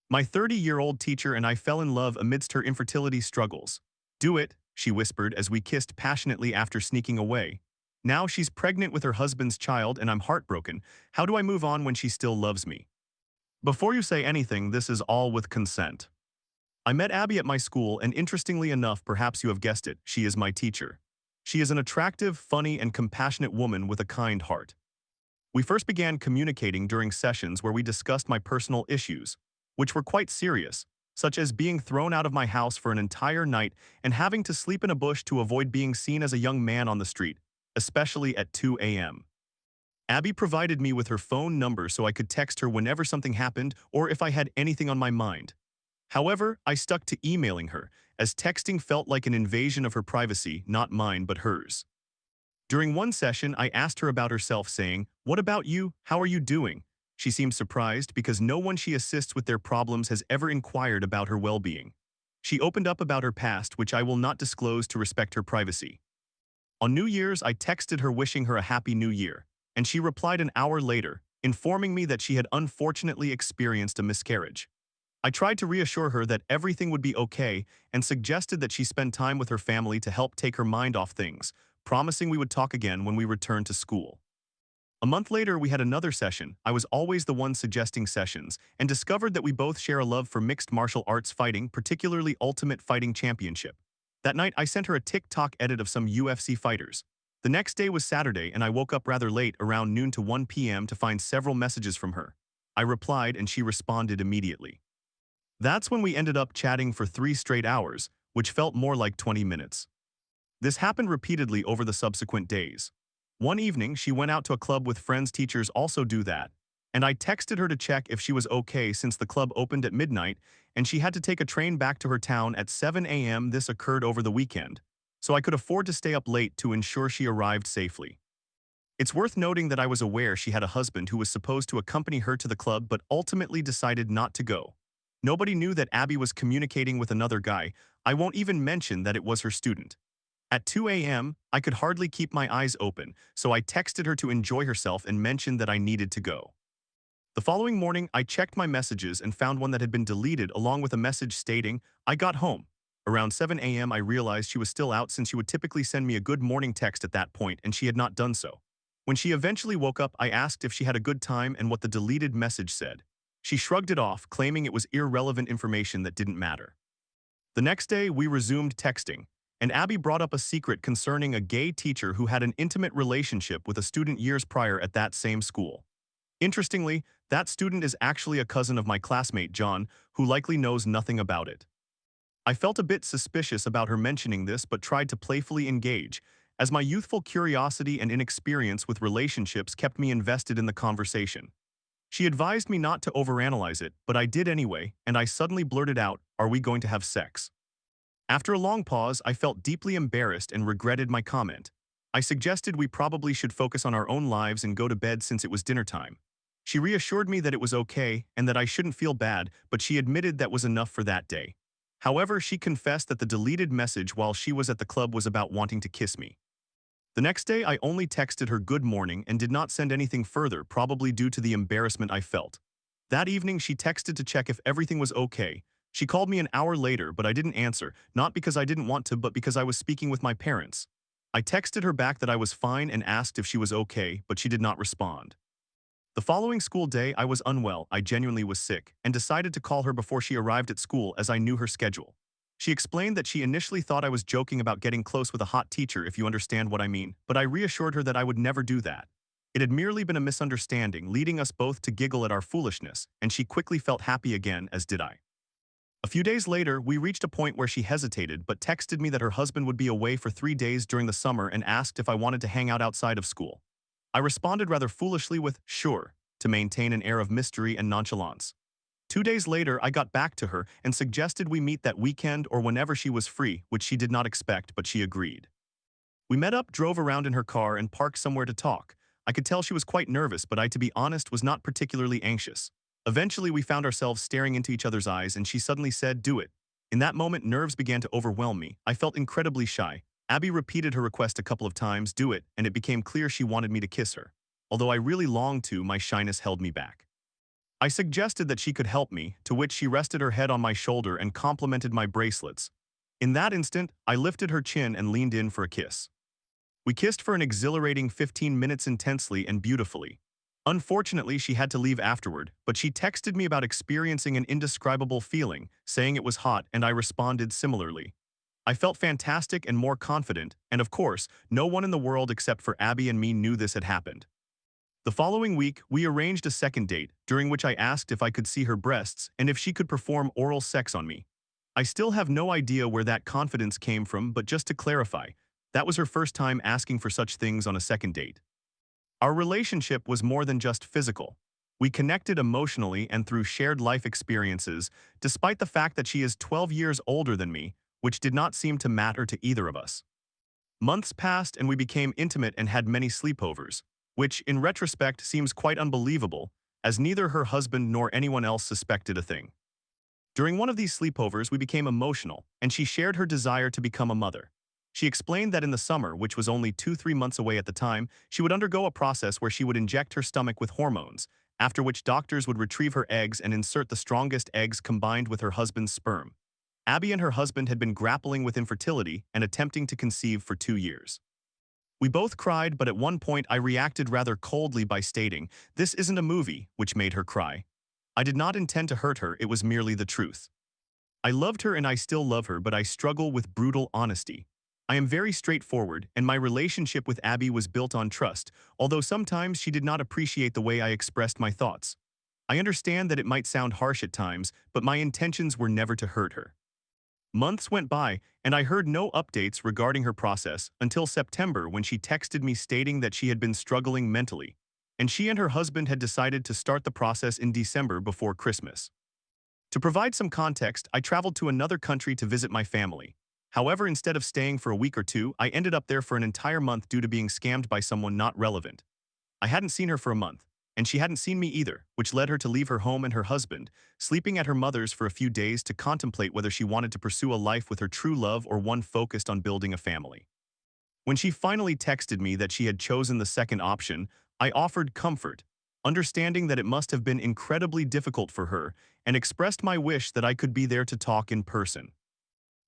My 30-year-old teacher and I fell in love amidst her infertility struggles. Do it, she whispered as we kissed passionately after sneaking away. Now she's pregnant with her husband's child and I'm heartbroken. How do I move on when she still loves me? Before you say anything, this is all with consent. I met Abby at my school and interestingly enough, perhaps you have guessed it, she is my teacher. She is an attractive, funny, and compassionate woman with a kind heart. We first began communicating during sessions where we discussed my personal issues, which were quite serious, such as being thrown out of my house for an entire night and having to sleep in a bush to avoid being seen as a young man on the street, especially at 2 a.m. Abby provided me with her phone number so I could text her whenever something happened or if I had anything on my mind. However, I stuck to emailing her, as texting felt like an invasion of her privacy, not mine but hers. During one session, I asked her about herself, saying, "What about you? How are you doing?" She seemed surprised because no one she assists with their problems has ever inquired about her well-being. She opened up about her past, which I will not disclose to respect her privacy. On New Year's, I texted her wishing her a happy new year, and she replied an hour later, informing me that she had unfortunately experienced a miscarriage. I tried to reassure her that everything would be okay and suggested that she spend time with her family to help take her mind off things, promising we would talk again when we returned to school. A month later, we had another session. I was always the one suggesting sessions and discovered that we both share a love for mixed martial arts fighting, particularly Ultimate Fighting Championship. That night, I sent her a TikTok edit of some UFC fighters. The next day was Saturday, and I woke up rather late, around noon to 1 p.m., to find several messages from her. I replied, and she responded immediately. That's when we ended up chatting for 3 straight hours, which felt more like 20 minutes. This happened repeatedly over the subsequent days. One evening, she went out to a club with friends. Teachers also do that, and I texted her to check if she was okay since the club opened at midnight and she had to take a train back to her town at 7 a.m. This occurred over the weekend, so I could afford to stay up late to ensure she arrived safely. It's worth noting that I was aware she had a husband who was supposed to accompany her to the club but ultimately decided not to go. Nobody knew that Abby was communicating with another guy. I won't even mention that it was her student. At 2 a.m., I could hardly keep my eyes open, so I texted her to enjoy herself and mentioned that I needed to go. The following morning, I checked my messages and found one that had been deleted along with a message stating, "I got home." Around 7 a.m., I realized she was still out since she would typically send me a good morning text at that point, and she had not done so. When she eventually woke up, I asked if she had a good time and what the deleted message said. She shrugged it off, claiming it was irrelevant information that didn't matter. The next day, we resumed texting, and Abby brought up a secret concerning a gay teacher who had an intimate relationship with a student years prior at that same school. Interestingly, that student is actually a cousin of my classmate John, who likely knows nothing about it. I felt a bit suspicious about her mentioning this but tried to playfully engage, as my youthful curiosity and inexperience with relationships kept me invested in the conversation. She advised me not to overanalyze it, but I did anyway, and I suddenly blurted out, "Are we going to have sex?" After a long pause, I felt deeply embarrassed and regretted my comment. I suggested we probably should focus on our own lives and go to bed since it was dinner time. She reassured me that it was okay and that I shouldn't feel bad, but she admitted that was enough for that day. However, she confessed that the deleted message while she was at the club was about wanting to kiss me. The next day, I only texted her good morning and did not send anything further, probably due to the embarrassment I felt. That evening, she texted to check if everything was okay. She called me an hour later, but I didn't answer, not because I didn't want to, but because I was speaking with my parents. I texted her back that I was fine and asked if she was okay, but she did not respond. The following school day, I was unwell, I genuinely was sick, and decided to call her before she arrived at school as I knew her schedule. She explained that she initially thought I was joking about getting close with a hot teacher, if you understand what I mean, but I reassured her that I would never do that. It had merely been a misunderstanding, leading us both to giggle at our foolishness, and she quickly felt happy again, as did I. A few days later, we reached a point where she hesitated but texted me that her husband would be away for 3 days during the summer and asked if I wanted to hang out outside of school. I responded rather foolishly with, "Sure," to maintain an air of mystery and nonchalance. 2 days later, I got back to her and suggested we meet that weekend or whenever she was free, which she did not expect, but she agreed. We met up, drove around in her car, and parked somewhere to talk. I could tell she was quite nervous, but I, to be honest, was not particularly anxious. Eventually, we found ourselves staring into each other's eyes, and she suddenly said, "Do it." In that moment, nerves began to overwhelm me. I felt incredibly shy. Abby repeated her request a couple of times, "Do it," and it became clear she wanted me to kiss her. Although I really longed to, my shyness held me back. I suggested that she could help me, to which she rested her head on my shoulder and complimented my bracelets. In that instant, I lifted her chin and leaned in for a kiss. We kissed for an exhilarating 15 minutes intensely and beautifully. Unfortunately, she had to leave afterward, but she texted me about experiencing an indescribable feeling, saying it was hot, and I responded similarly. I felt fantastic and more confident, and of course, no one in the world except for Abby and me knew this had happened. The following week, we arranged a second date, during which I asked if I could see her breasts and if she could perform oral sex on me. I still have no idea where that confidence came from, but just to clarify, that was her first time asking for such things on a second date. Our relationship was more than just physical. We connected emotionally and through shared life experiences, despite the fact that she is 12 years older than me, which did not seem to matter to either of us. Months passed and we became intimate and had many sleepovers, which, in retrospect, seems quite unbelievable, as neither her husband nor anyone else suspected a thing. During one of these sleepovers, we became emotional, and she shared her desire to become a mother. She explained that in the summer, which was only 2-3 months away at the time, she would undergo a process where she would inject her stomach with hormones, after which doctors would retrieve her eggs and insert the strongest eggs combined with her husband's sperm. Abby and her husband had been grappling with infertility and attempting to conceive for 2 years. We both cried, but at one point I reacted rather coldly by stating, "This isn't a movie," which made her cry. I did not intend to hurt her, it was merely the truth. I loved her and I still love her, but I struggle with brutal honesty. I am very straightforward, and my relationship with Abby was built on trust, although sometimes she did not appreciate the way I expressed my thoughts. I understand that it might sound harsh at times, but my intentions were never to hurt her. Months went by, and I heard no updates regarding her process until September, when she texted me stating that she had been struggling mentally, and she and her husband had decided to start the process in December before Christmas. To provide some context, I traveled to another country to visit my family. However, instead of staying for a week or two, I ended up there for an entire month due to being scammed by someone not relevant. I hadn't seen her for a month, and she hadn't seen me either, which led her to leave her home and her husband, sleeping at her mother's for a few days to contemplate whether she wanted to pursue a life with her true love or one focused on building a family. When she finally texted me that she had chosen the second option, I offered comfort, understanding that it must have been incredibly difficult for her, and expressed my wish that I could be there to talk in person.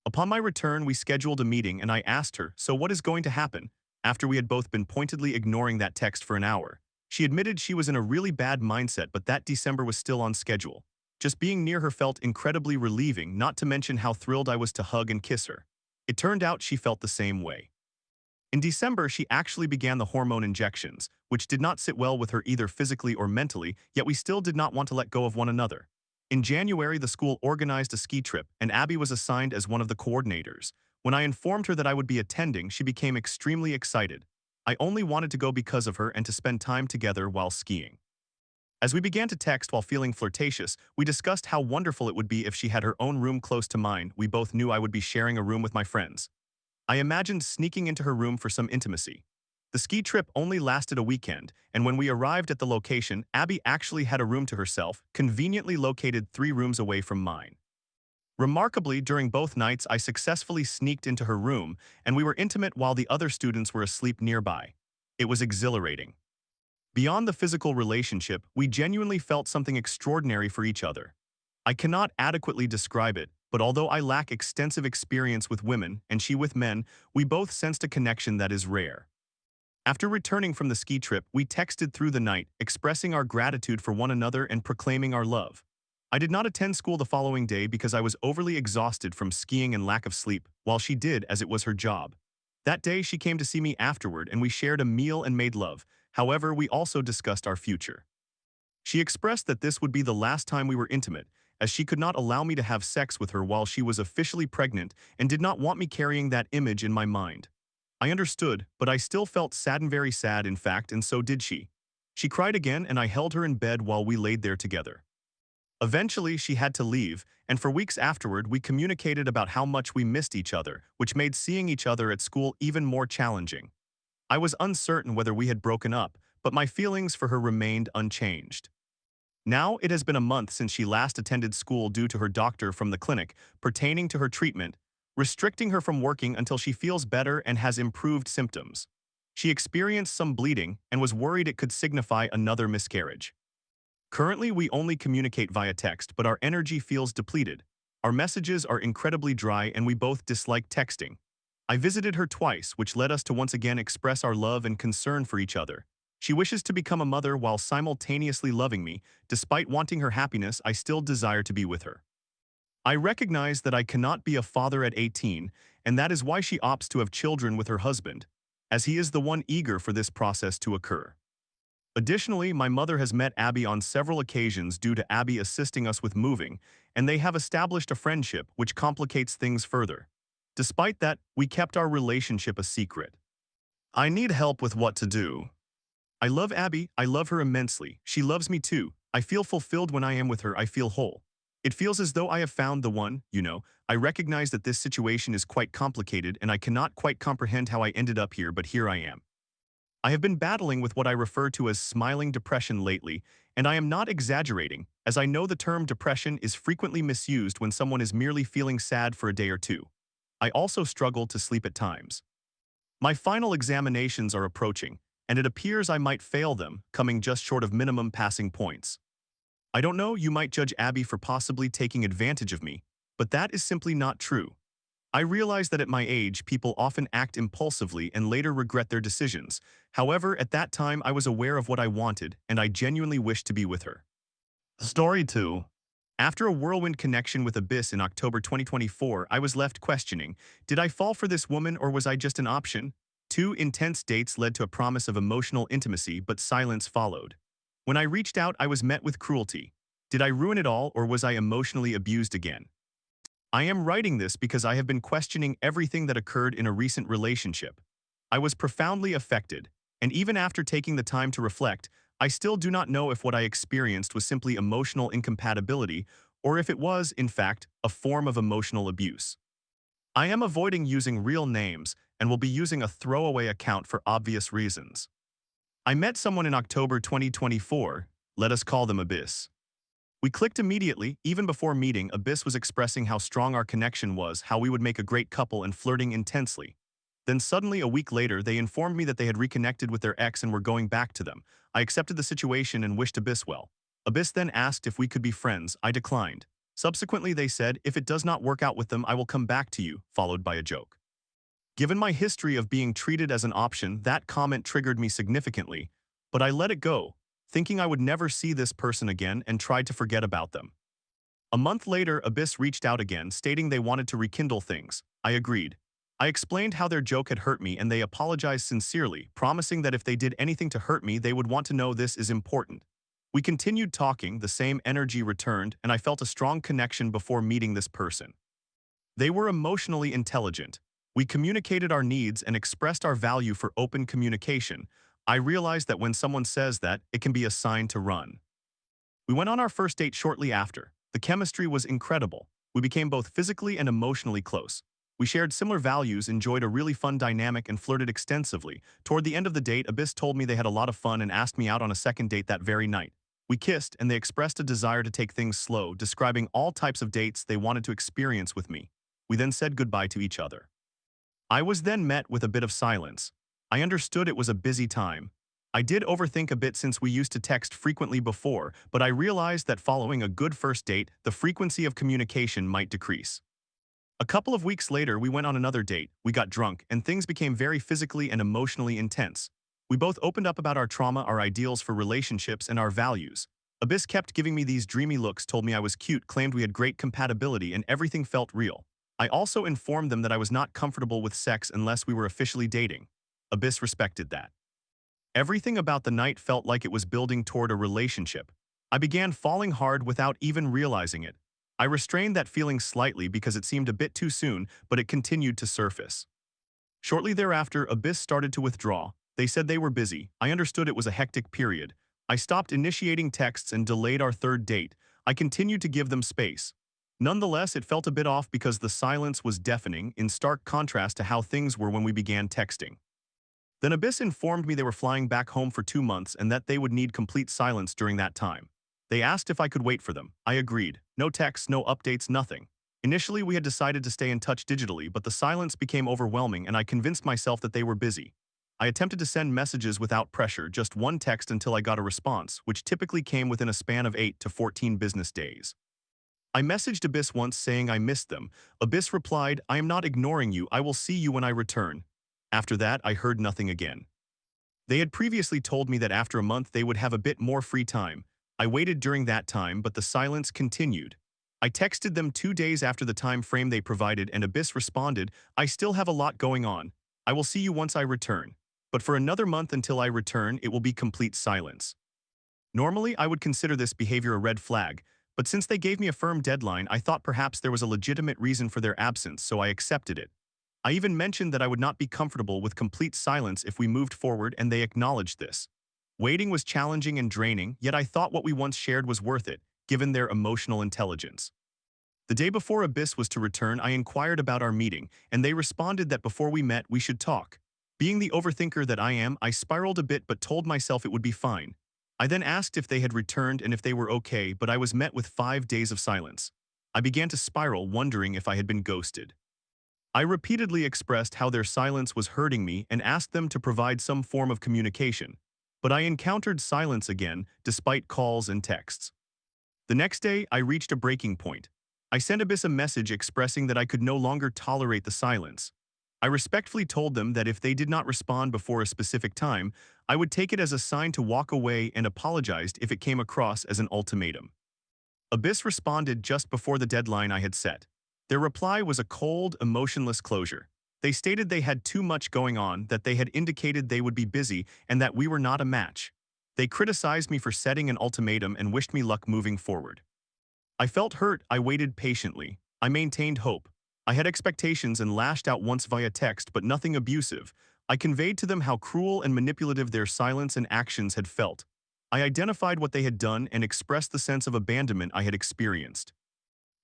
Upon my return, we scheduled a meeting and I asked her, "So what is going to happen?" After we had both been pointedly ignoring that text for an hour. She admitted she was in a really bad mindset, but that December was still on schedule. Just being near her felt incredibly relieving, not to mention how thrilled I was to hug and kiss her. It turned out she felt the same way. In December, she actually began the hormone injections, which did not sit well with her either physically or mentally, yet we still did not want to let go of one another. In January, the school organized a ski trip, and Abby was assigned as one of the coordinators. When I informed her that I would be attending, she became extremely excited. I only wanted to go because of her and to spend time together while skiing. As we began to text while feeling flirtatious, we discussed how wonderful it would be if she had her own room close to mine. We both knew I would be sharing a room with my friends. I imagined sneaking into her room for some intimacy. The ski trip only lasted a weekend, and when we arrived at the location, Abby actually had a room to herself, conveniently located 3 rooms away from mine. Remarkably, during both nights, I successfully sneaked into her room, and we were intimate while the other students were asleep nearby. It was exhilarating. Beyond the physical relationship, we genuinely felt something extraordinary for each other. I cannot adequately describe it, but although I lack extensive experience with women and she with men, we both sensed a connection that is rare. After returning from the ski trip, we texted through the night, expressing our gratitude for one another and proclaiming our love. I did not attend school the following day because I was overly exhausted from skiing and lack of sleep, while she did, as it was her job. That day, she came to see me afterward and we shared a meal and made love. However, we also discussed our future. She expressed that this would be the last time we were intimate, as she could not allow me to have sex with her while she was officially pregnant and did not want me carrying that image in my mind. I understood, but I still felt sad, and very sad in fact, and so did she. She cried again and I held her in bed while we laid there together. Eventually, she had to leave, and for weeks afterward we communicated about how much we missed each other, which made seeing each other at school even more challenging. I was uncertain whether we had broken up, but my feelings for her remained unchanged. Now it has been a month since she last attended school due to her doctor from the clinic pertaining to her treatment, restricting her from working until she feels better and has improved symptoms. She experienced some bleeding and was worried it could signify another miscarriage. Currently, we only communicate via text, but our energy feels depleted. Our messages are incredibly dry and we both dislike texting. I visited her twice, which led us to once again express our love and concern for each other. She wishes to become a mother while simultaneously loving me. Despite wanting her happiness, I still desire to be with her. I recognize that I cannot be a father at 18, and that is why she opts to have children with her husband, as he is the one eager for this process to occur. Additionally, my mother has met Abby on several occasions due to Abby assisting us with moving, and they have established a friendship which complicates things further. Despite that, we kept our relationship a secret. I need help with what to do. I love Abby, I love her immensely, she loves me too. I feel fulfilled when I am with her, I feel whole. It feels as though I have found the one, you know. I recognize that this situation is quite complicated and I cannot quite comprehend how I ended up here, but here I am. I have been battling with what I refer to as smiling depression lately, and I am not exaggerating, as I know the term depression is frequently misused when someone is merely feeling sad for a day or two. I also struggle to sleep at times. My final examinations are approaching, and it appears I might fail them, coming just short of minimum passing points. I don't know, you might judge Abby for possibly taking advantage of me, but that is simply not true. I realize that at my age, people often act impulsively and later regret their decisions. However, at that time, I was aware of what I wanted, and I genuinely wished to be with her. Story 2. After a whirlwind connection with Abyss in October 2024, I was left questioning, did I fall for this woman or was I just an option? 2 intense dates led to a promise of emotional intimacy, but silence followed. When I reached out, I was met with cruelty. Did I ruin it all or was I emotionally abused again? I am writing this because I have been questioning everything that occurred in a recent relationship. I was profoundly affected, and even after taking the time to reflect, I still do not know if what I experienced was simply emotional incompatibility or if it was, in fact, a form of emotional abuse. I am avoiding using real names and will be using a throwaway account for obvious reasons. I met someone in October 2024, let us call them Abyss. We clicked immediately. Even before meeting, Abyss was expressing how strong our connection was, how we would make a great couple and flirting intensely. Then suddenly, a week later, they informed me that they had reconnected with their ex and were going back to them. I accepted the situation and wished Abyss well. Abyss then asked if we could be friends. I declined. Subsequently, they said, if it does not work out with them, I will come back to you, followed by a joke. Given my history of being treated as an option, that comment triggered me significantly, but I let it go, thinking I would never see this person again and tried to forget about them. A month later, Abyss reached out again, stating they wanted to rekindle things. I agreed. I explained how their joke had hurt me and they apologized sincerely, promising that if they did anything to hurt me, they would want to know this is important. We continued talking, the same energy returned, and I felt a strong connection before meeting this person. They were emotionally intelligent. We communicated our needs and expressed our value for open communication. I realized that when someone says that, it can be a sign to run. We went on our first date shortly after. The chemistry was incredible. We became both physically and emotionally close. We shared similar values, enjoyed a really fun dynamic, and flirted extensively. Toward the end of the date, Abyss told me they had a lot of fun and asked me out on a second date that very night. We kissed, and they expressed a desire to take things slow, describing all types of dates they wanted to experience with me. We then said goodbye to each other. I was then met with a bit of silence. I understood it was a busy time. I did overthink a bit since we used to text frequently before, but I realized that following a good first date, the frequency of communication might decrease. A couple of weeks later, we went on another date, we got drunk, and things became very physically and emotionally intense. We both opened up about our trauma, our ideals for relationships, and our values. Abyss kept giving me these dreamy looks, told me I was cute, claimed we had great compatibility, and everything felt real. I also informed them that I was not comfortable with sex unless we were officially dating. Abyss respected that. Everything about the night felt like it was building toward a relationship. I began falling hard without even realizing it. I restrained that feeling slightly because it seemed a bit too soon, but it continued to surface. Shortly thereafter, Abyss started to withdraw. They said they were busy. I understood it was a hectic period. I stopped initiating texts and delayed our third date. I continued to give them space. Nonetheless, it felt a bit off because the silence was deafening, in stark contrast to how things were when we began texting. Then Abyss informed me they were flying back home for 2 months and that they would need complete silence during that time. They asked if I could wait for them. I agreed. No texts, no updates, nothing. Initially, we had decided to stay in touch digitally, but the silence became overwhelming and I convinced myself that they were busy. I attempted to send messages without pressure, just one text until I got a response, which typically came within a span of 8 to 14 business days. I messaged Abyss once saying I missed them. Abyss replied, "I am not ignoring you, I will see you when I return." After that, I heard nothing again. They had previously told me that after a month they would have a bit more free time. I waited during that time, but the silence continued. I texted them 2 days after the time frame they provided, and Abyss responded, "I still have a lot going on. I will see you once I return. But for another month until I return, it will be complete silence." Normally, I would consider this behavior a red flag, but since they gave me a firm deadline, I thought perhaps there was a legitimate reason for their absence, so I accepted it. I even mentioned that I would not be comfortable with complete silence if we moved forward, and they acknowledged this. Waiting was challenging and draining, yet I thought what we once shared was worth it, given their emotional intelligence. The day before Abyss was to return, I inquired about our meeting, and they responded that before we met, we should talk. Being the overthinker that I am, I spiraled a bit but told myself it would be fine. I then asked if they had returned and if they were okay, but I was met with 5 days of silence. I began to spiral, wondering if I had been ghosted. I repeatedly expressed how their silence was hurting me and asked them to provide some form of communication. But I encountered silence again, despite calls and texts. The next day, I reached a breaking point. I sent Abyss a message expressing that I could no longer tolerate the silence. I respectfully told them that if they did not respond before a specific time, I would take it as a sign to walk away, and apologized if it came across as an ultimatum. Abyss responded just before the deadline I had set. Their reply was a cold, emotionless closure. They stated they had too much going on, that they had indicated they would be busy, and that we were not a match. They criticized me for setting an ultimatum and wished me luck moving forward. I felt hurt. I waited patiently. I maintained hope. I had expectations and lashed out once via text, but nothing abusive. I conveyed to them how cruel and manipulative their silence and actions had felt. I identified what they had done and expressed the sense of abandonment I had experienced.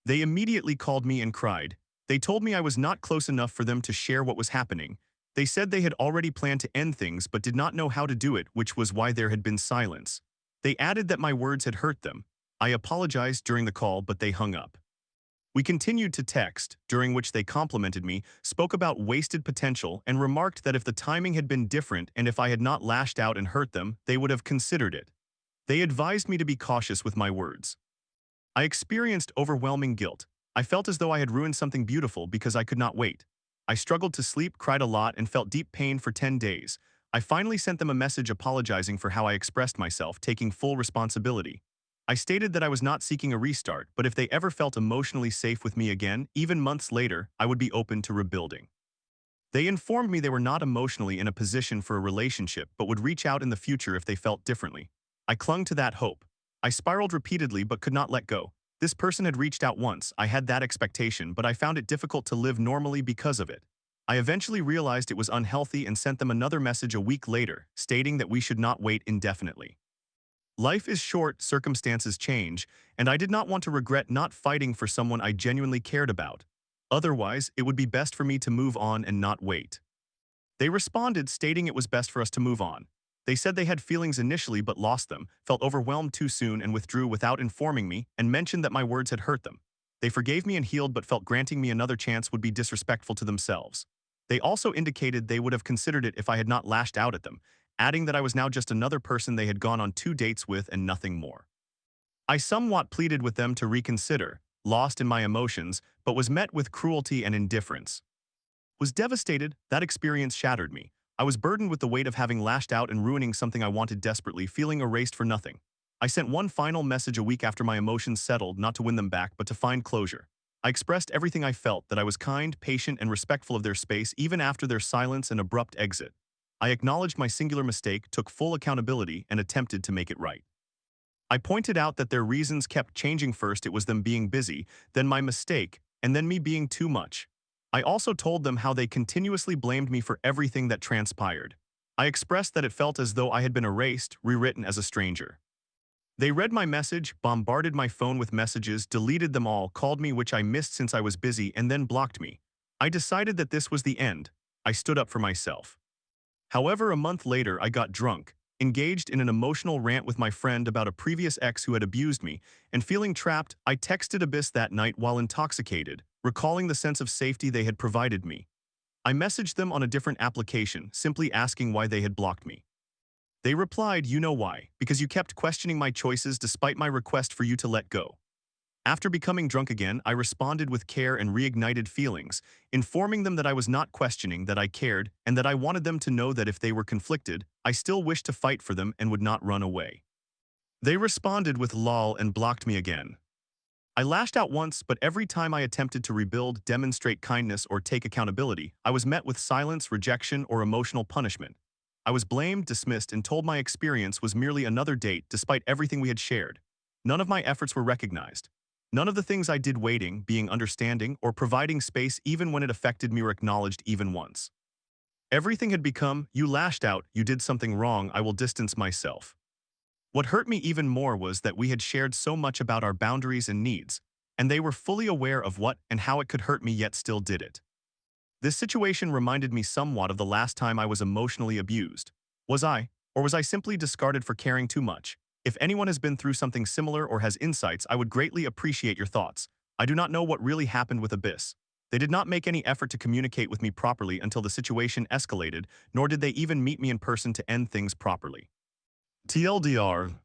They immediately called me and cried. They told me I was not close enough for them to share what was happening. They said they had already planned to end things but did not know how to do it, which was why there had been silence. They added that my words had hurt them. I apologized during the call, but they hung up. We continued to text, during which they complimented me, spoke about wasted potential, and remarked that if the timing had been different and if I had not lashed out and hurt them, they would have considered it. They advised me to be cautious with my words. I experienced overwhelming guilt. I felt as though I had ruined something beautiful because I could not wait. I struggled to sleep, cried a lot, and felt deep pain for 10 days. I finally sent them a message apologizing for how I expressed myself, taking full responsibility. I stated that I was not seeking a restart, but if they ever felt emotionally safe with me again, even months later, I would be open to rebuilding. They informed me they were not emotionally in a position for a relationship but would reach out in the future if they felt differently. I clung to that hope. I spiraled repeatedly but could not let go. This person had reached out once. I had that expectation, but I found it difficult to live normally because of it. I eventually realized it was unhealthy and sent them another message a week later, stating that we should not wait indefinitely. Life is short, circumstances change, and I did not want to regret not fighting for someone I genuinely cared about. Otherwise, it would be best for me to move on and not wait. They responded, stating it was best for us to move on. They said they had feelings initially but lost them, felt overwhelmed too soon and withdrew without informing me, and mentioned that my words had hurt them. They forgave me and healed but felt granting me another chance would be disrespectful to themselves. They also indicated they would have considered it if I had not lashed out at them, adding that I was now just another person they had gone on 2 dates with and nothing more. I somewhat pleaded with them to reconsider, lost in my emotions, but was met with cruelty and indifference. Was devastated. That experience shattered me. I was burdened with the weight of having lashed out and ruining something I wanted desperately, feeling erased for nothing. I sent one final message a week after my emotions settled, not to win them back, but to find closure. I expressed everything I felt, that I was kind, patient, and respectful of their space even after their silence and abrupt exit. I acknowledged my singular mistake, took full accountability, and attempted to make it right. I pointed out that their reasons kept changing. First, it was them being busy, then my mistake, and then me being too much. I also told them how they continuously blamed me for everything that transpired. I expressed that it felt as though I had been erased, rewritten as a stranger. They read my message, bombarded my phone with messages, deleted them all, called me, which I missed since I was busy, and then blocked me. I decided that this was the end. I stood up for myself. However, a month later, I got drunk, engaged in an emotional rant with my friend about a previous ex who had abused me, and feeling trapped, I texted Abyss that night while intoxicated, recalling the sense of safety they had provided me. I messaged them on a different application, simply asking why they had blocked me. They replied, "You know why, because you kept questioning my choices despite my request for you to let go." After becoming drunk again, I responded with care and reignited feelings, informing them that I was not questioning, that I cared, and that I wanted them to know that if they were conflicted, I still wished to fight for them and would not run away. They responded with lol and blocked me again. I lashed out once, but every time I attempted to rebuild, demonstrate kindness, or take accountability, I was met with silence, rejection, or emotional punishment. I was blamed, dismissed, and told my experience was merely another date despite everything we had shared. None of my efforts were recognized. None of the things I did, waiting, being understanding, or providing space even when it affected me, were acknowledged even once. Everything had become, "You lashed out, you did something wrong, I will distance myself." What hurt me even more was that we had shared so much about our boundaries and needs, and they were fully aware of what and how it could hurt me yet still did it. This situation reminded me somewhat of the last time I was emotionally abused. Or was I simply discarded for caring too much? If anyone has been through something similar or has insights, I would greatly appreciate your thoughts. I do not know what really happened with Abyss. They did not make any effort to communicate with me properly until the situation escalated, nor did they even meet me in person to end things properly. TLDR.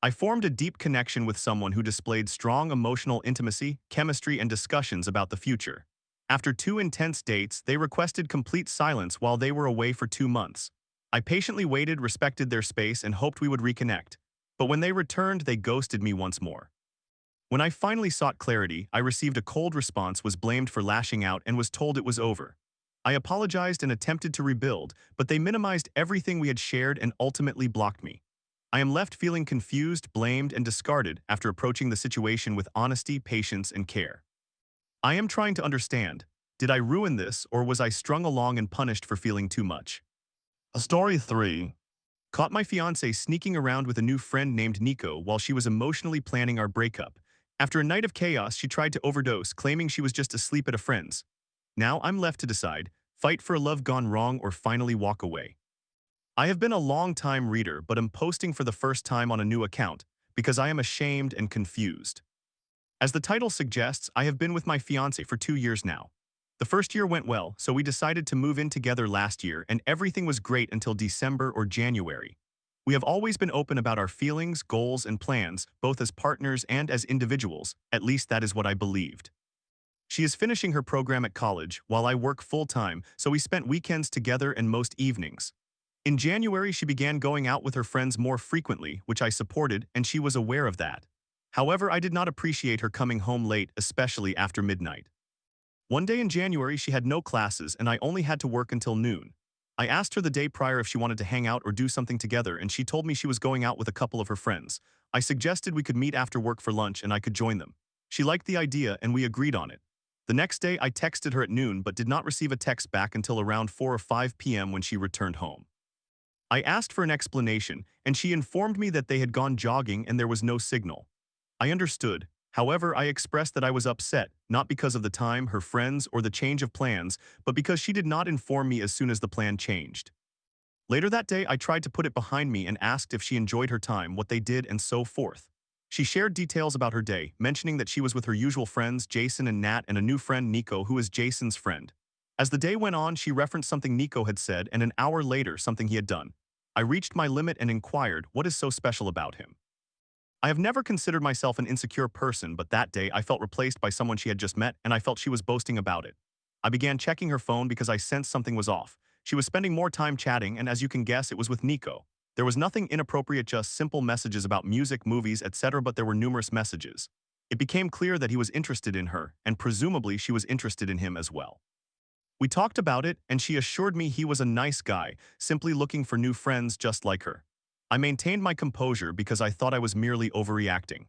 I formed a deep connection with someone who displayed strong emotional intimacy, chemistry, and discussions about the future. After 2 intense dates, they requested complete silence while they were away for 2 months. I patiently waited, respected their space, and hoped we would reconnect. But when they returned, they ghosted me once more. When I finally sought clarity, I received a cold response, was blamed for lashing out, and was told it was over. I apologized and attempted to rebuild, but they minimized everything we had shared and ultimately blocked me. I am left feeling confused, blamed, and discarded after approaching the situation with honesty, patience, and care. I am trying to understand, did I ruin this, or was I strung along and punished for feeling too much? Story 3. Caught my fiancé sneaking around with a new friend named Nico while she was emotionally planning our breakup. After a night of chaos, she tried to overdose, claiming she was just asleep at a friend's. Now I'm left to decide, fight for a love gone wrong or finally walk away. I have been a long-time reader, but am posting for the first time on a new account because I am ashamed and confused. As the title suggests, I have been with my fiancé for 2 years now. The first year went well, so we decided to move in together last year, and everything was great until December or January. We have always been open about our feelings, goals, and plans, both as partners and as individuals, at least that is what I believed. She is finishing her program at college, while I work full-time, so we spent weekends together and most evenings. In January, she began going out with her friends more frequently, which I supported, and she was aware of that. However, I did not appreciate her coming home late, especially after midnight. One day in January, she had no classes, and I only had to work until noon. I asked her the day prior if she wanted to hang out or do something together, and she told me she was going out with a couple of her friends. I suggested we could meet after work for lunch and I could join them. She liked the idea, and we agreed on it. The next day, I texted her at noon but did not receive a text back until around 4 or 5 p.m. when she returned home. I asked for an explanation, and she informed me that they had gone jogging and there was no signal. I understood. However, I expressed that I was upset, not because of the time, her friends, or the change of plans, but because she did not inform me as soon as the plan changed. Later that day, I tried to put it behind me and asked if she enjoyed her time, what they did, and so forth. She shared details about her day, mentioning that she was with her usual friends, Jason and Nat, and a new friend, Nico, who is Jason's friend. As the day went on, she referenced something Nico had said, and an hour later, something he had done. I reached my limit and inquired, what is so special about him? I have never considered myself an insecure person, but that day I felt replaced by someone she had just met, and I felt she was boasting about it. I began checking her phone because I sensed something was off. She was spending more time chatting, and as you can guess, it was with Nico. There was nothing inappropriate, just simple messages about music, movies, etc., but there were numerous messages. It became clear that he was interested in her, and presumably she was interested in him as well. We talked about it, and she assured me he was a nice guy, simply looking for new friends just like her. I maintained my composure because I thought I was merely overreacting.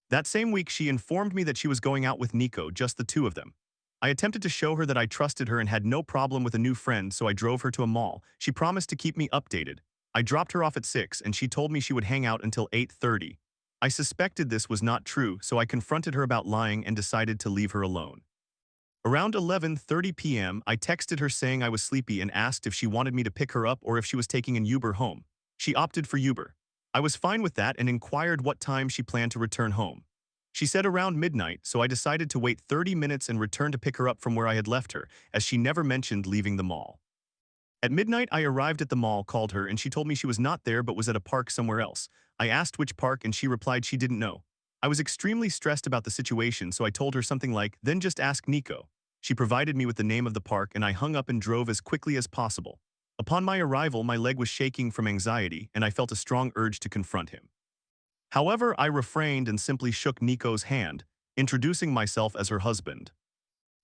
That same week, she informed me that she was going out with Nico, just the two of them. I attempted to show her that I trusted her and had no problem with a new friend, so I drove her to a mall. She promised to keep me updated. I dropped her off at 6, and she told me she would hang out until 8:30. I suspected this was not true, so I confronted her about lying and decided to leave her alone. Around 11:30 p.m., I texted her saying I was sleepy and asked if she wanted me to pick her up or if she was taking an Uber home. She opted for Uber. I was fine with that and inquired what time she planned to return home. She said around midnight, so I decided to wait 30 minutes and return to pick her up from where I had left her, as she never mentioned leaving the mall. At midnight, I arrived at the mall, called her, and she told me she was not there but was at a park somewhere else. I asked which park and she replied she didn't know. I was extremely stressed about the situation, so I told her something like, then just ask Nico. She provided me with the name of the park and I hung up and drove as quickly as possible. Upon my arrival, my leg was shaking from anxiety and I felt a strong urge to confront him. However, I refrained and simply shook Nico's hand, introducing myself as her husband.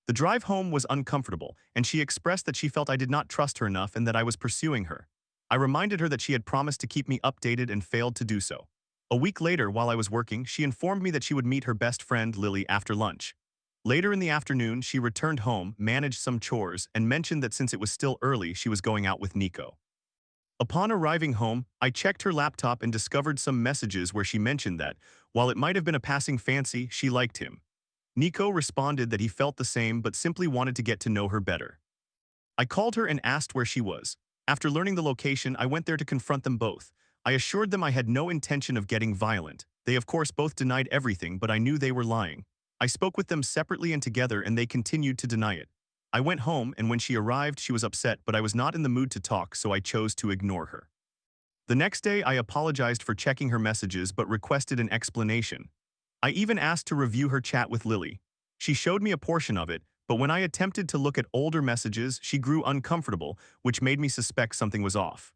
The drive home was uncomfortable, and she expressed that she felt I did not trust her enough and that I was pursuing her. I reminded her that she had promised to keep me updated and failed to do so. A week later, while I was working, she informed me that she would meet her best friend, Lily, after lunch. Later in the afternoon, she returned home, managed some chores, and mentioned that since it was still early, she was going out with Nico. Upon arriving home, I checked her laptop and discovered some messages where she mentioned that, while it might have been a passing fancy, she liked him. Nico responded that he felt the same but simply wanted to get to know her better. I called her and asked where she was. After learning the location, I went there to confront them both. I assured them I had no intention of getting violent. They of course both denied everything, but I knew they were lying. I spoke with them separately and together and they continued to deny it. I went home and when she arrived she was upset, but I was not in the mood to talk, so I chose to ignore her. The next day I apologized for checking her messages but requested an explanation. I even asked to review her chat with Lily. She showed me a portion of it, but when I attempted to look at older messages, she grew uncomfortable, which made me suspect something was off.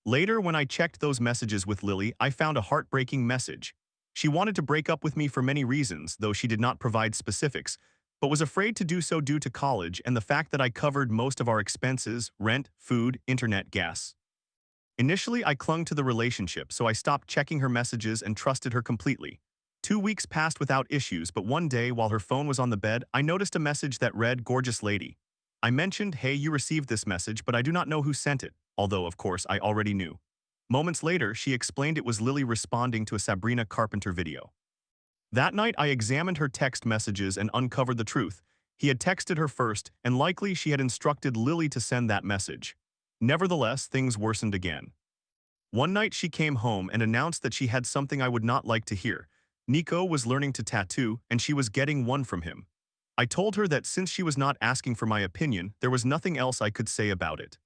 Later, when I checked those messages with Lily, I found a heartbreaking message. She wanted to break up with me for many reasons, though she did not provide specifics, but was afraid to do so due to college and the fact that I covered most of our expenses: rent, food, internet, gas. Initially, I clung to the relationship, so I stopped checking her messages and trusted her completely. 2 weeks passed without issues, but one day, while her phone was on the bed, I noticed a message that read, "Gorgeous lady." I mentioned, "Hey, you received this message, but I do not know who sent it," although, of course, I already knew. Moments later, she explained it was Lily responding to a Sabrina Carpenter video. That night, I examined her text messages and uncovered the truth. He had texted her first, and likely she had instructed Lily to send that message. Nevertheless, things worsened again. One night she came home and announced that she had something I would not like to hear. Nico was learning to tattoo, and she was getting one from him. I told her that since she was not asking for my opinion, there was nothing else I could say about it.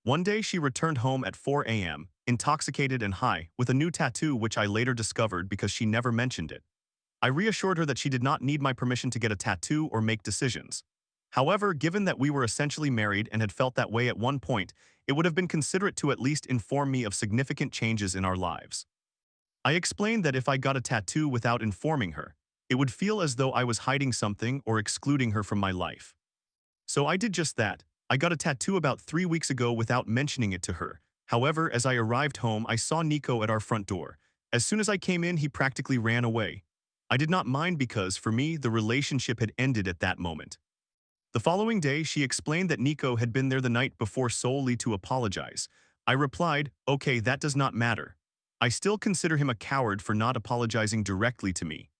One day she returned home at 4 a.m., intoxicated and high, with a new tattoo which I later discovered because she never mentioned it. I reassured her that she did not need my permission to get a tattoo or make decisions. However, given that we were essentially married and had felt that way at one point, it would have been considerate to at least inform me of significant changes in our lives. I explained that if I got a tattoo without informing her, it would feel as though I was hiding something or excluding her from my life. So I did just that. I got a tattoo about 3 weeks ago without mentioning it to her. However, as I arrived home, I saw Nico at our front door. As soon as I came in, he practically ran away. I did not mind because, for me, the relationship had ended at that moment. The following day, she explained that Nico had been there the night before solely to apologize. I replied, "Okay, that does not matter. I still consider him a coward for not apologizing directly to me."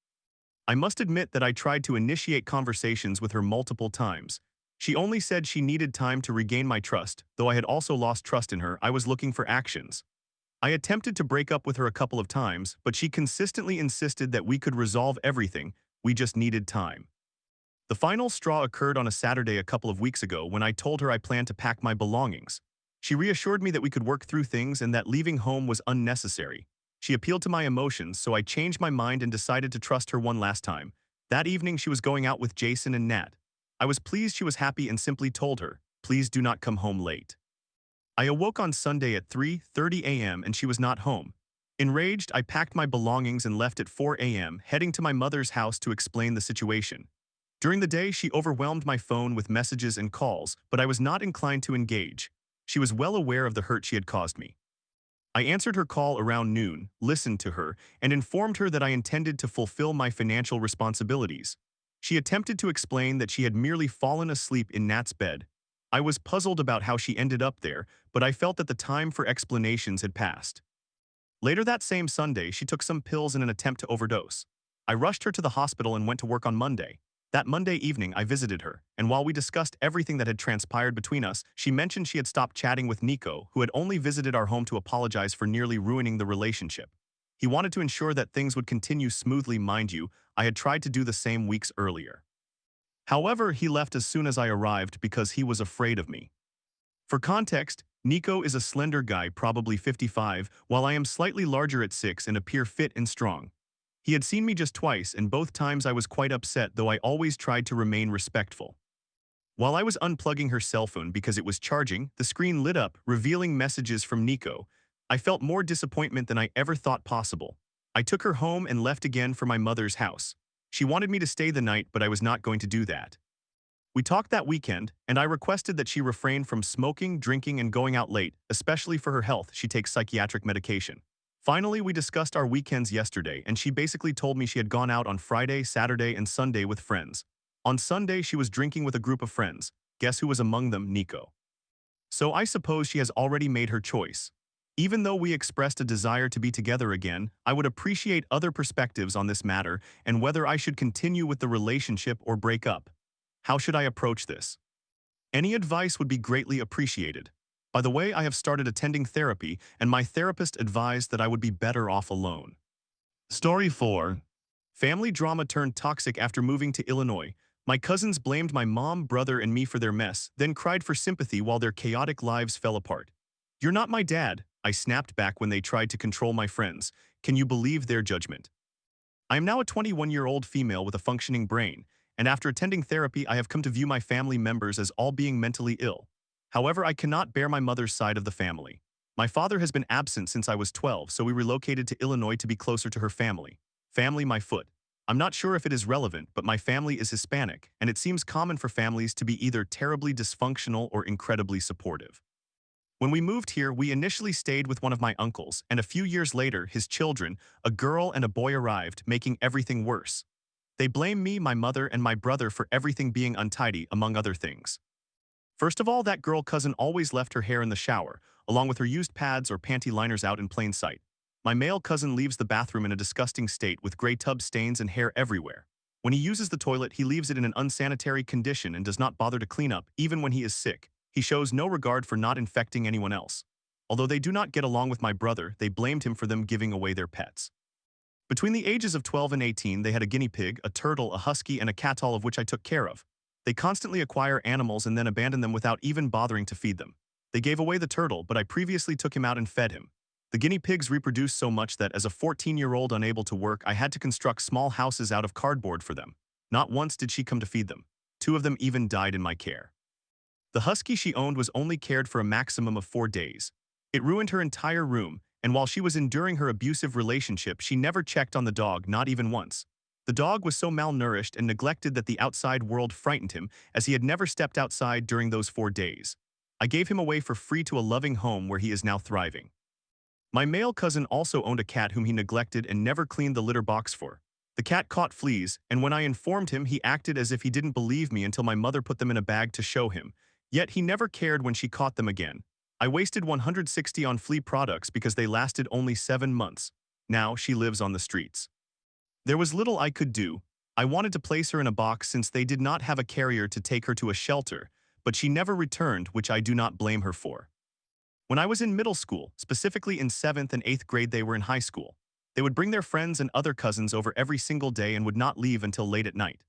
I must admit that I tried to initiate conversations with her multiple times. She only said she needed time to regain my trust. Though I had also lost trust in her, I was looking for actions. I attempted to break up with her a couple of times, but she consistently insisted that we could resolve everything, we just needed time. The final straw occurred on a Saturday a couple of weeks ago when I told her I planned to pack my belongings. She reassured me that we could work through things and that leaving home was unnecessary. She appealed to my emotions, so I changed my mind and decided to trust her one last time. That evening she was going out with Jason and Nat. I was pleased she was happy and simply told her, "Please do not come home late." I awoke on Sunday at 3:30 a.m. and she was not home. Enraged, I packed my belongings and left at 4 a.m., heading to my mother's house to explain the situation. During the day, she overwhelmed my phone with messages and calls, but I was not inclined to engage. She was well aware of the hurt she had caused me. I answered her call around noon, listened to her, and informed her that I intended to fulfill my financial responsibilities. She attempted to explain that she had merely fallen asleep in Nat's bed. I was puzzled about how she ended up there, but I felt that the time for explanations had passed. Later that same Sunday, she took some pills in an attempt to overdose. I rushed her to the hospital and went to work on Monday. That Monday evening, I visited her, and while we discussed everything that had transpired between us, she mentioned she had stopped chatting with Nico, who had only visited our home to apologize for nearly ruining the relationship. He wanted to ensure that things would continue smoothly, mind you. I had tried to do the same weeks earlier. However, he left as soon as I arrived because he was afraid of me. For context, Nico is a slender guy, probably 55, while I am slightly larger at 6 and appear fit and strong. He had seen me just twice, and both times I was quite upset, though I always tried to remain respectful. While I was unplugging her cell phone because it was charging, the screen lit up, revealing messages from Nico. I felt more disappointment than I ever thought possible. I took her home and left again for my mother's house. She wanted me to stay the night, but I was not going to do that. We talked that weekend, and I requested that she refrain from smoking, drinking, and going out late, especially for her health. She takes psychiatric medication. Finally, we discussed our weekends yesterday, and she basically told me she had gone out on Friday, Saturday, and Sunday with friends. On Sunday, she was drinking with a group of friends. Guess who was among them? Nico. So I suppose she has already made her choice. Even though we expressed a desire to be together again, I would appreciate other perspectives on this matter and whether I should continue with the relationship or break up. How should I approach this? Any advice would be greatly appreciated. By the way, I have started attending therapy, and my therapist advised that I would be better off alone. Story 4. Family drama turned toxic after moving to Illinois. My cousins blamed my mom, brother, and me for their mess, then cried for sympathy while their chaotic lives fell apart. "You're not my dad," I snapped back when they tried to control my friends. Can you believe their judgment? I am now a 21-year-old female with a functioning brain, and after attending therapy, I have come to view my family members as all being mentally ill. However, I cannot bear my mother's side of the family. My father has been absent since I was 12, so we relocated to Illinois to be closer to her family. Family, my foot. I'm not sure if it is relevant, but my family is Hispanic, and it seems common for families to be either terribly dysfunctional or incredibly supportive. When we moved here, we initially stayed with one of my uncles, and a few years later, his children, a girl and a boy, arrived, making everything worse. They blame me, my mother, and my brother for everything being untidy, among other things. First of all, that girl cousin always left her hair in the shower, along with her used pads or panty liners out in plain sight. My male cousin leaves the bathroom in a disgusting state with gray tub stains and hair everywhere. When he uses the toilet, he leaves it in an unsanitary condition and does not bother to clean up, even when he is sick. He shows no regard for not infecting anyone else. Although they do not get along with my brother, they blamed him for them giving away their pets. Between the ages of 12 and 18, they had a guinea pig, a turtle, a husky, and a cat, all of which I took care of. They constantly acquire animals and then abandon them without even bothering to feed them. They gave away the turtle, but I previously took him out and fed him. The guinea pigs reproduced so much that as a 14-year-old unable to work, I had to construct small houses out of cardboard for them. Not once did she come to feed them. 2 of them even died in my care. The husky she owned was only cared for a maximum of 4 days. It ruined her entire room, and while she was enduring her abusive relationship, she never checked on the dog, not even once. The dog was so malnourished and neglected that the outside world frightened him, as he had never stepped outside during those 4 days. I gave him away for free to a loving home where he is now thriving. My male cousin also owned a cat whom he neglected and never cleaned the litter box for. The cat caught fleas, and when I informed him, he acted as if he didn't believe me until my mother put them in a bag to show him. Yet he never cared when she caught them again. I wasted $160 on flea products because they lasted only 7 months. Now she lives on the streets. There was little I could do. I wanted to place her in a box since they did not have a carrier to take her to a shelter, but she never returned, which I do not blame her for. When I was in middle school, specifically in 7th and 8th grade, they were in high school. They would bring their friends and other cousins over every single day and would not leave until late at night.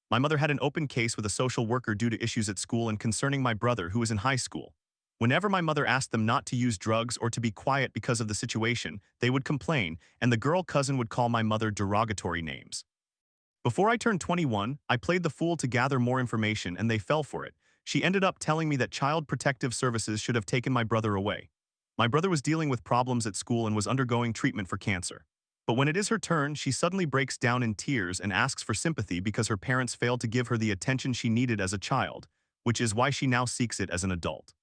My mother had an open case with a social worker due to issues at school and concerning my brother, who was in high school. Whenever my mother asked them not to use drugs or to be quiet because of the situation, they would complain, and the girl cousin would call my mother derogatory names. Before I turned 21, I played the fool to gather more information, and they fell for it. She ended up telling me that Child Protective Services should have taken my brother away. My brother was dealing with problems at school and was undergoing treatment for cancer. But when it is her turn, she suddenly breaks down in tears and asks for sympathy because her parents failed to give her the attention she needed as a child, which is why she now seeks it as an adult.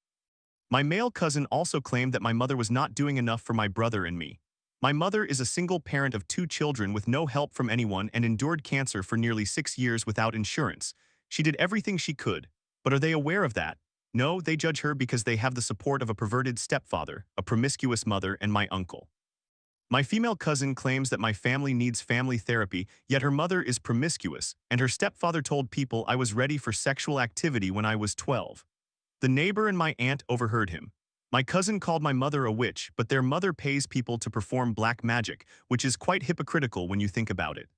My male cousin also claimed that my mother was not doing enough for my brother and me. My mother is a single parent of 2 children with no help from anyone and endured cancer for nearly 6 years without insurance. She did everything she could, but are they aware of that? No, they judge her because they have the support of a perverted stepfather, a promiscuous mother, and my uncle. My female cousin claims that my family needs family therapy, yet her mother is promiscuous, and her stepfather told people I was ready for sexual activity when I was 12. The neighbor and my aunt overheard him. My cousin called my mother a witch, but their mother pays people to perform black magic, which is quite hypocritical when you think about it.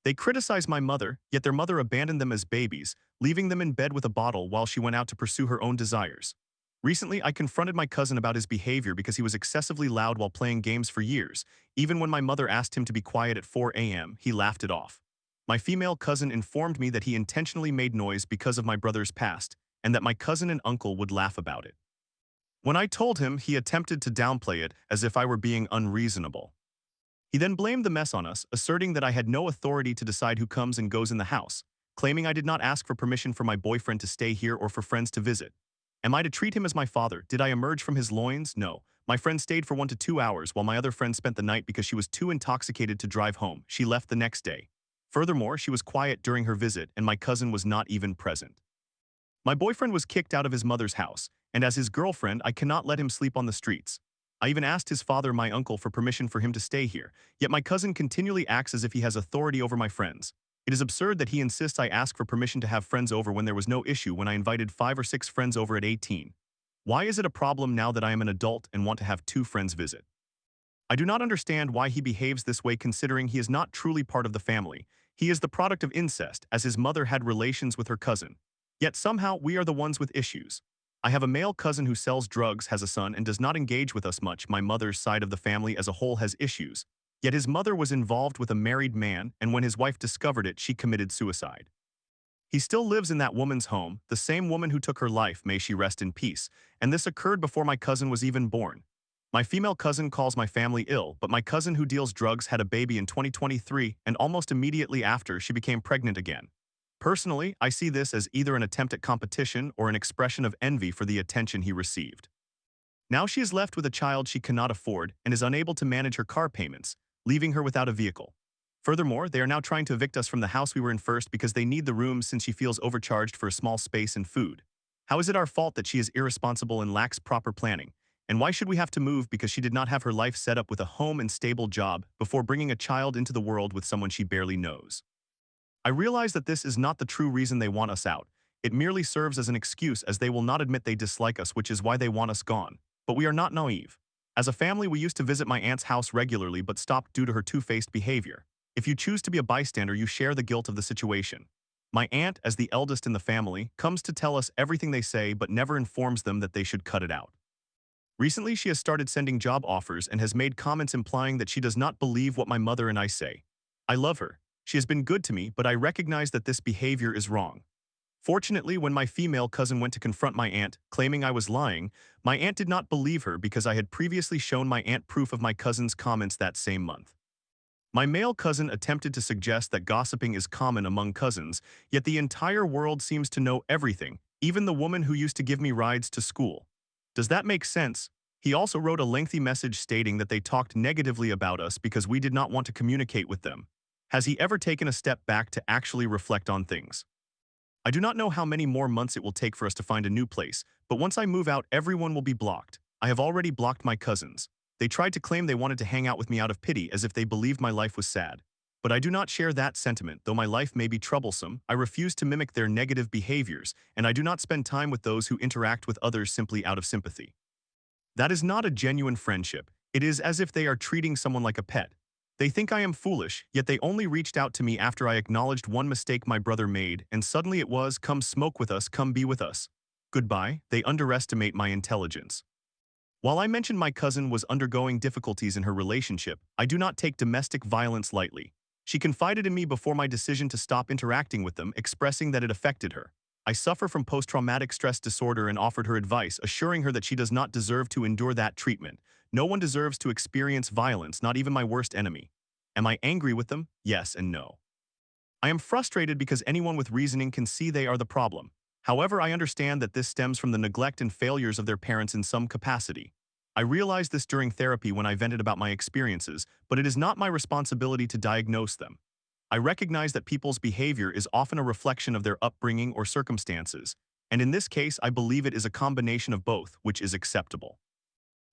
They criticize my mother, yet their mother abandoned them as babies, leaving them in bed with a bottle while she went out to pursue her own desires. Recently, I confronted my cousin about his behavior because he was excessively loud while playing games for years. Even when my mother asked him to be quiet at 4 a.m., he laughed it off. My female cousin informed me that he intentionally made noise because of my brother's past, and that my cousin and uncle would laugh about it. When I told him, he attempted to downplay it as if I were being unreasonable. He then blamed the mess on us, asserting that I had no authority to decide who comes and goes in the house, claiming I did not ask for permission for my boyfriend to stay here or for friends to visit. Am I to treat him as my father? Did I emerge from his loins? No. My friend stayed for 1 to 2 hours while my other friend spent the night because she was too intoxicated to drive home. She left the next day. Furthermore, she was quiet during her visit and my cousin was not even present. My boyfriend was kicked out of his mother's house, and as his girlfriend, I cannot let him sleep on the streets. I even asked his father, my uncle, for permission for him to stay here, yet my cousin continually acts as if he has authority over my friends. It is absurd that he insists I ask for permission to have friends over when there was no issue when I invited 5 or 6 friends over at 18. Why is it a problem now that I am an adult and want to have 2 friends visit? I do not understand why he behaves this way considering he is not truly part of the family. He is the product of incest, as his mother had relations with her cousin. Yet somehow we are the ones with issues. I have a male cousin who sells drugs, has a son, and does not engage with us much. My mother's side of the family as a whole has issues. Yet his mother was involved with a married man, and when his wife discovered it, she committed suicide. He still lives in that woman's home, the same woman who took her life, may she rest in peace, and this occurred before my cousin was even born. My female cousin calls my family ill, but my cousin who deals drugs had a baby in 2023, and almost immediately after, she became pregnant again. Personally, I see this as either an attempt at competition or an expression of envy for the attention he received. Now she is left with a child she cannot afford and is unable to manage her car payments, leaving her without a vehicle. Furthermore, they are now trying to evict us from the house we were in first because they need the rooms since she feels overcharged for a small space and food. How is it our fault that she is irresponsible and lacks proper planning? And why should we have to move because she did not have her life set up with a home and stable job before bringing a child into the world with someone she barely knows? I realize that this is not the true reason they want us out. It merely serves as an excuse as they will not admit they dislike us, which is why they want us gone. But we are not naive. As a family, we used to visit my aunt's house regularly but stopped due to her two-faced behavior. If you choose to be a bystander, you share the guilt of the situation. My aunt, as the eldest in the family, comes to tell us everything they say but never informs them that they should cut it out. Recently, she has started sending job offers and has made comments implying that she does not believe what my mother and I say. I love her. She has been good to me, but I recognize that this behavior is wrong. Fortunately, when my female cousin went to confront my aunt, claiming I was lying, my aunt did not believe her because I had previously shown my aunt proof of my cousin's comments that same month. My male cousin attempted to suggest that gossiping is common among cousins, yet the entire world seems to know everything, even the woman who used to give me rides to school. Does that make sense? He also wrote a lengthy message stating that they talked negatively about us because we did not want to communicate with them. Has he ever taken a step back to actually reflect on things? I do not know how many more months it will take for us to find a new place, but once I move out, everyone will be blocked. I have already blocked my cousins. They tried to claim they wanted to hang out with me out of pity as if they believed my life was sad. But I do not share that sentiment. Though my life may be troublesome, I refuse to mimic their negative behaviors, and I do not spend time with those who interact with others simply out of sympathy. That is not a genuine friendship. It is as if they are treating someone like a pet. They think I am foolish, yet they only reached out to me after I acknowledged one mistake my brother made, and suddenly it was, come smoke with us, come be with us. Goodbye, they underestimate my intelligence. While I mentioned my cousin was undergoing difficulties in her relationship, I do not take domestic violence lightly. She confided in me before my decision to stop interacting with them, expressing that it affected her. I suffer from post-traumatic stress disorder and offered her advice, assuring her that she does not deserve to endure that treatment. No one deserves to experience violence, not even my worst enemy. Am I angry with them? Yes and no. I am frustrated because anyone with reasoning can see they are the problem. However, I understand that this stems from the neglect and failures of their parents in some capacity. I realized this during therapy when I vented about my experiences, but it is not my responsibility to diagnose them. I recognize that people's behavior is often a reflection of their upbringing or circumstances, and in this case, I believe it is a combination of both, which is acceptable.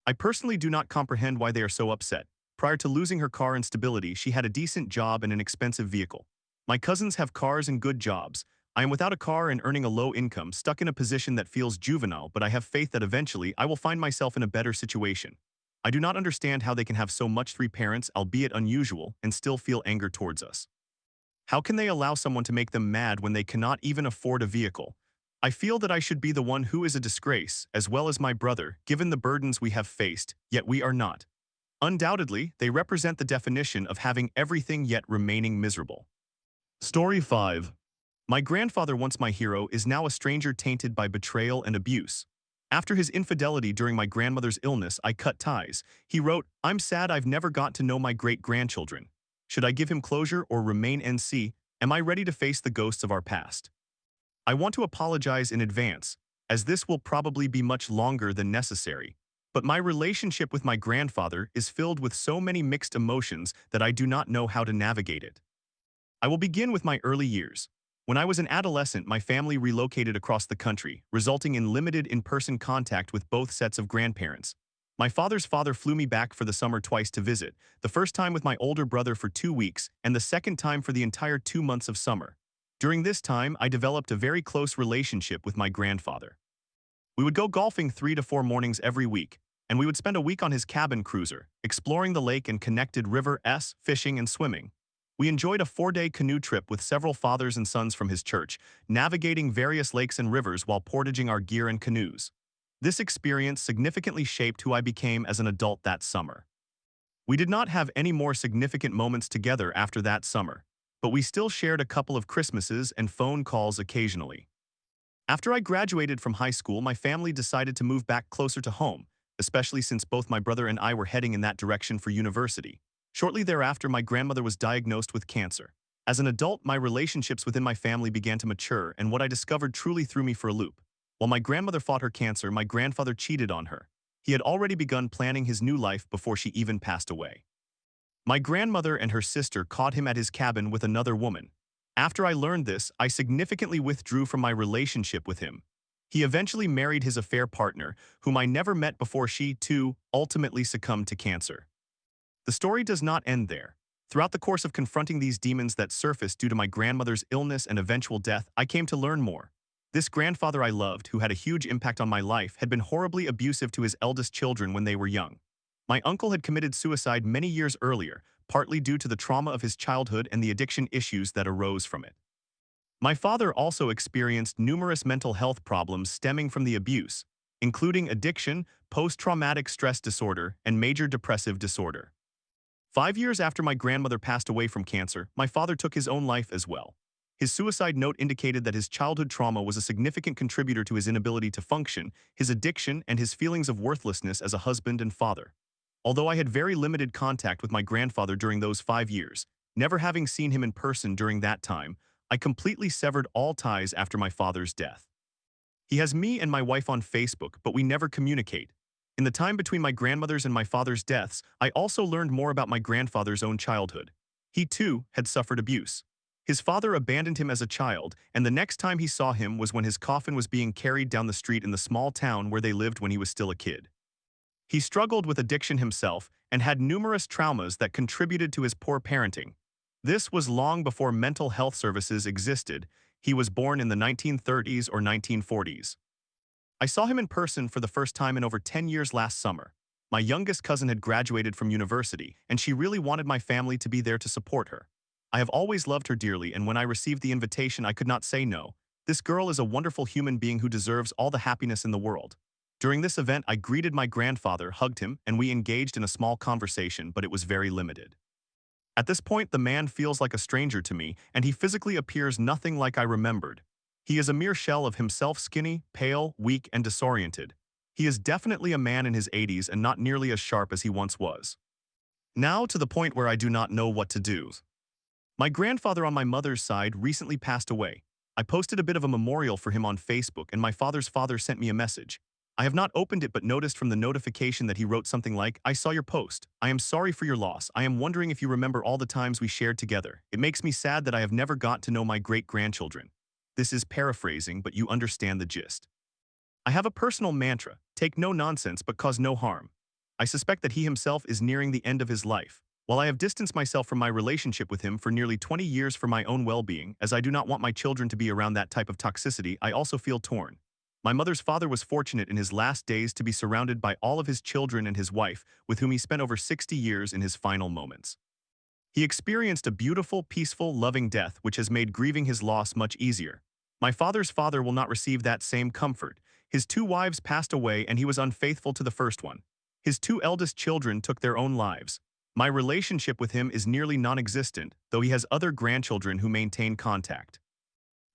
I personally do not comprehend why they are so upset. Prior to losing her car instability, she had a decent job and an expensive vehicle. My cousins have cars and good jobs. I am without a car and earning a low income, stuck in a position that feels juvenile, but I have faith that eventually I will find myself in a better situation. I do not understand how they can have so much three parents, albeit unusual, and still feel anger towards us. How can they allow someone to make them mad when they cannot even afford a vehicle? I feel that I should be the one who is a disgrace, as well as my brother, given the burdens we have faced, yet we are not. Undoubtedly, they represent the definition of having everything yet remaining miserable. Story 5. My grandfather, once my hero, is now a stranger tainted by betrayal and abuse. After his infidelity during my grandmother's illness, I cut ties. He wrote, "I'm sad I've never got to know my great-grandchildren. Should I give him closure or remain NC? Am I ready to face the ghosts of our past? I want to apologize in advance, as this will probably be much longer than necessary. But my relationship with my grandfather is filled with so many mixed emotions that I do not know how to navigate it. I will begin with my early years. When I was an adolescent, my family relocated across the country, resulting in limited in-person contact with both sets of grandparents. My father's father flew me back for the summer twice to visit, the first time with my older brother for 2 weeks, and the second time for the entire 2 months of summer. During this time, I developed a very close relationship with my grandfather. We would go golfing 3 to 4 mornings every week, and we would spend a week on his cabin cruiser, exploring the lake and connected river, fishing and swimming. We enjoyed a 4-day canoe trip with several fathers and sons from his church, navigating various lakes and rivers while portaging our gear and canoes. This experience significantly shaped who I became as an adult that summer. We did not have any more significant moments together after that summer, but we still shared a couple of Christmases and phone calls occasionally. After I graduated from high school, my family decided to move back closer to home, especially since both my brother and I were heading in that direction for university. Shortly thereafter, my grandmother was diagnosed with cancer. As an adult, my relationships within my family began to mature, and what I discovered truly threw me for a loop. While my grandmother fought her cancer, my grandfather cheated on her. He had already begun planning his new life before she even passed away. My grandmother and her sister caught him at his cabin with another woman. After I learned this, I significantly withdrew from my relationship with him. He eventually married his affair partner, whom I never met before she, too, ultimately succumbed to cancer. The story does not end there. Throughout the course of confronting these demons that surfaced due to my grandmother's illness and eventual death, I came to learn more. This grandfather I loved, who had a huge impact on my life, had been horribly abusive to his eldest children when they were young. My uncle had committed suicide many years earlier, partly due to the trauma of his childhood and the addiction issues that arose from it. My father also experienced numerous mental health problems stemming from the abuse, including addiction, post-traumatic stress disorder, and major depressive disorder. 5 years after my grandmother passed away from cancer, my father took his own life as well. His suicide note indicated that his childhood trauma was a significant contributor to his inability to function, his addiction, and his feelings of worthlessness as a husband and father. Although I had very limited contact with my grandfather during those 5 years, never having seen him in person during that time, I completely severed all ties after my father's death. He has me and my wife on Facebook, but we never communicate. In the time between my grandmother's and my father's deaths, I also learned more about my grandfather's own childhood. He, too, had suffered abuse. His father abandoned him as a child, and the next time he saw him was when his coffin was being carried down the street in the small town where they lived when he was still a kid. He struggled with addiction himself and had numerous traumas that contributed to his poor parenting. This was long before mental health services existed. He was born in the 1930s or 1940s. I saw him in person for the first time in over 10 years last summer. My youngest cousin had graduated from university, and she really wanted my family to be there to support her. I have always loved her dearly, and when I received the invitation, I could not say no. This girl is a wonderful human being who deserves all the happiness in the world. During this event, I greeted my grandfather, hugged him, and we engaged in a small conversation, but it was very limited. At this point, the man feels like a stranger to me, and he physically appears nothing like I remembered. He is a mere shell of himself, skinny, pale, weak, and disoriented. He is definitely a man in his 80s and not nearly as sharp as he once was. Now to the point where I do not know what to do. My grandfather on my mother's side recently passed away. I posted a bit of a memorial for him on Facebook, and my father's father sent me a message. I have not opened it but noticed from the notification that he wrote something like, "I saw your post. I am sorry for your loss. I am wondering if you remember all the times we shared together. It makes me sad that I have never got to know my great-grandchildren." This is paraphrasing, but you understand the gist. I have a personal mantra: take no nonsense but cause no harm. I suspect that he himself is nearing the end of his life. While I have distanced myself from my relationship with him for nearly 20 years for my own well-being, as I do not want my children to be around that type of toxicity, I also feel torn. My mother's father was fortunate in his last days to be surrounded by all of his children and his wife, with whom he spent over 60 years in his final moments. He experienced a beautiful, peaceful, loving death which has made grieving his loss much easier. My father's father will not receive that same comfort. His two wives passed away and he was unfaithful to the first one. His two eldest children took their own lives. My relationship with him is nearly non-existent, though he has other grandchildren who maintain contact.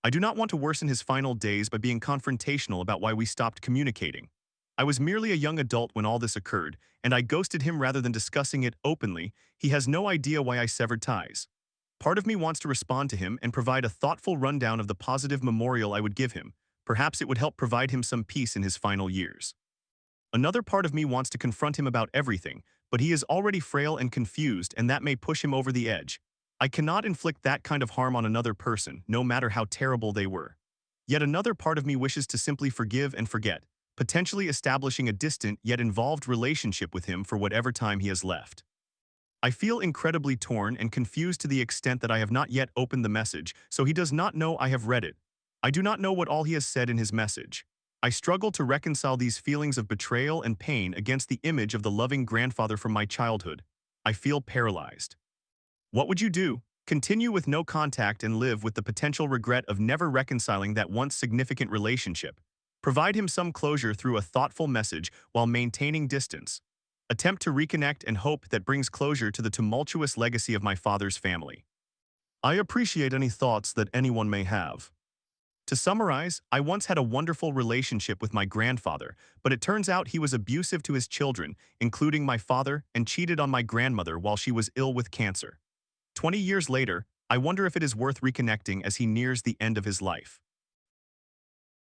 I do not want to worsen his final days by being confrontational about why we stopped communicating. I was merely a young adult when all this occurred, and I ghosted him rather than discussing it openly. He has no idea why I severed ties. Part of me wants to respond to him and provide a thoughtful rundown of the positive memorial I would give him. Perhaps it would help provide him some peace in his final years. Another part of me wants to confront him about everything, but he is already frail and confused, and that may push him over the edge. I cannot inflict that kind of harm on another person, no matter how terrible they were. Yet another part of me wishes to simply forgive and forget, potentially establishing a distant yet involved relationship with him for whatever time he has left. I feel incredibly torn and confused to the extent that I have not yet opened the message, so he does not know I have read it. I do not know what all he has said in his message. I struggle to reconcile these feelings of betrayal and pain against the image of the loving grandfather from my childhood. I feel paralyzed. What would you do? Continue with no contact and live with the potential regret of never reconciling that once significant relationship. Provide him some closure through a thoughtful message while maintaining distance. Attempt to reconnect and hope that brings closure to the tumultuous legacy of my father's family. I appreciate any thoughts that anyone may have. To summarize, I once had a wonderful relationship with my grandfather, but it turns out he was abusive to his children, including my father, and cheated on my grandmother while she was ill with cancer. 20 years later, I wonder if it is worth reconnecting as he nears the end of his life.